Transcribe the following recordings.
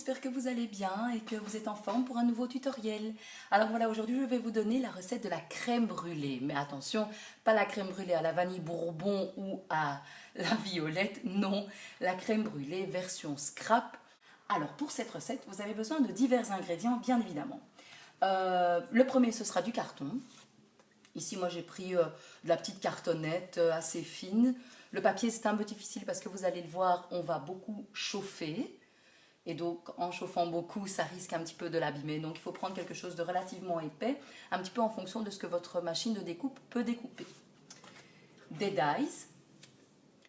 j'espère que vous allez bien et que vous êtes en forme pour un nouveau tutoriel. Alors voilà, aujourd'hui je vais vous donner la recette de la crème brûlée. Mais attention, pas la crème brûlée à la vanille bourbon ou à la violette, non, la crème brûlée version scrap. Alors pour cette recette, vous avez besoin de divers ingrédients, bien évidemment. Le premier, ce sera du carton. Ici, moi j'ai pris de la petite cartonnette assez fine. Le papier, c'est un peu difficile parce que vous allez le voir, on va beaucoup chauffer. Et donc, en chauffant beaucoup, ça risque un petit peu de l'abîmer. Donc, il faut prendre quelque chose de relativement épais, un petit peu en fonction de ce que votre machine de découpe peut découper. Des dies,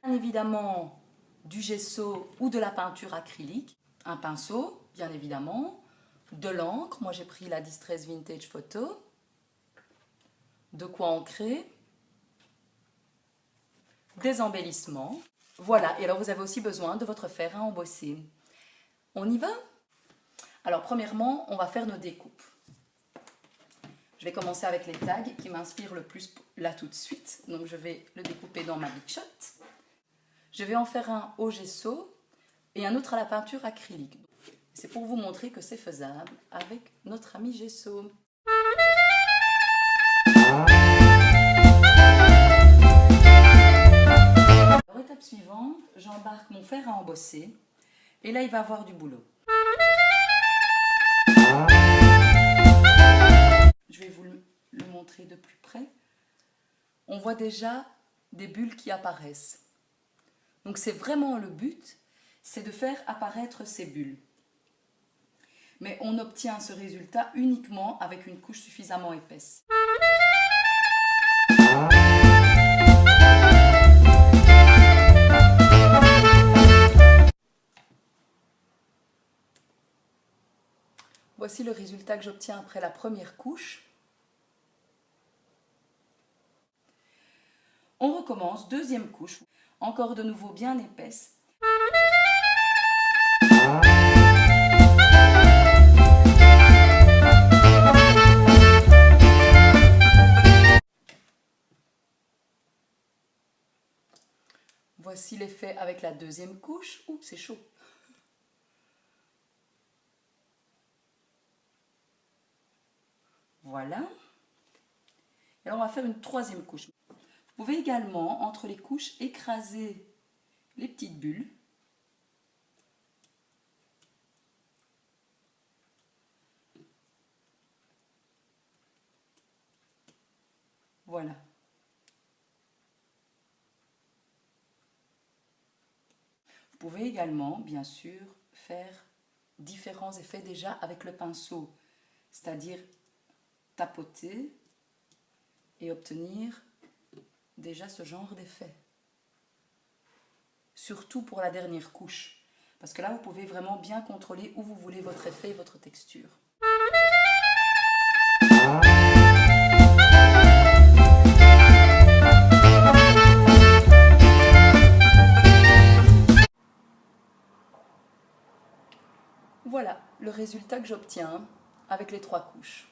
bien évidemment du gesso ou de la peinture acrylique, un pinceau, bien évidemment, de l'encre. Moi, j'ai pris la Distress Vintage Photo, de quoi ancrer, des embellissements. Voilà, et alors vous avez aussi besoin de votre fer à embosser. On y va? Alors premièrement, on va faire nos découpes. Je vais commencer avec les tags qui m'inspirent le plus là tout de suite. Donc je vais le découper dans ma Big Shot. Je vais en faire un au gesso et un autre à la peinture acrylique. C'est pour vous montrer que c'est faisable avec notre ami gesso. Alors, étape suivante, j'embarque mon fer à embosser. Et là, il va avoir du boulot. Je vais vous le montrer de plus près. On voit déjà des bulles qui apparaissent. Donc c'est vraiment le but, c'est de faire apparaître ces bulles. Mais on obtient ce résultat uniquement avec une couche suffisamment épaisse. Voici le résultat que j'obtiens après la première couche. On recommence, deuxième couche, encore de nouveau bien épaisse. Voici l'effet avec la deuxième couche. Ouh, c'est chaud. Voilà. Et alors on va faire une troisième couche. Vous pouvez également, entre les couches, écraser les petites bulles. Voilà. Vous pouvez également, bien sûr, faire différents effets déjà avec le pinceau, c'est-à-dire tapoter et obtenir déjà ce genre d'effet. Surtout pour la dernière couche, parce que là vous pouvez vraiment bien contrôler où vous voulez votre effet et votre texture. Voilà le résultat que j'obtiens avec les trois couches.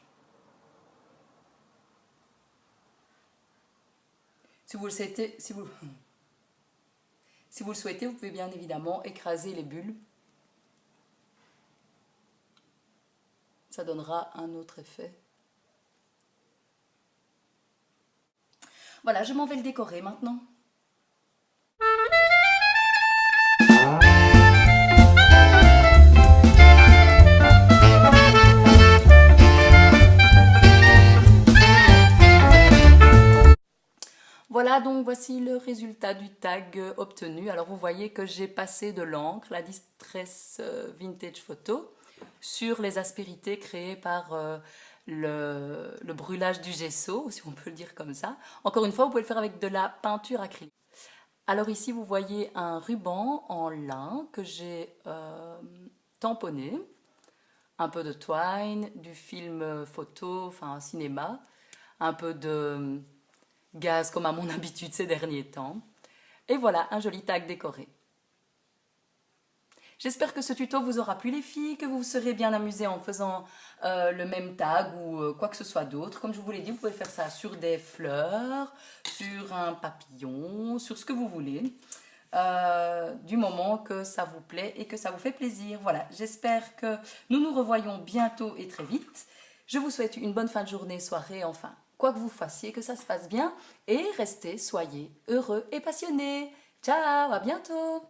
Si vous le souhaitez, vous pouvez bien évidemment écraser les bulles. Ça donnera un autre effet. Voilà, je m'en vais le décorer maintenant. Voilà, donc voici le résultat du tag obtenu. Alors vous voyez que j'ai passé de l'encre, la Distress Vintage Photo, sur les aspérités créées par le brûlage du gesso, si on peut le dire comme ça. Encore une fois, vous pouvez le faire avec de la peinture acrylique. Alors ici, vous voyez un ruban en lin que j'ai tamponné, un peu de twine, du film photo, enfin cinéma, un peu de gaz comme à mon habitude ces derniers temps. Et voilà, un joli tag décoré. J'espère que ce tuto vous aura plu les filles, que vous vous serez bien amusées en faisant le même tag ou quoi que ce soit d'autre. Comme je vous l'ai dit, vous pouvez faire ça sur des fleurs, sur un papillon, sur ce que vous voulez. du moment que ça vous plaît et que ça vous fait plaisir. Voilà, j'espère que nous nous revoyons bientôt et très vite. Je vous souhaite une bonne fin de journée, soirée, enfin, quoi que vous fassiez, que ça se passe bien et restez, soyez heureux et passionnés. Ciao, à bientôt!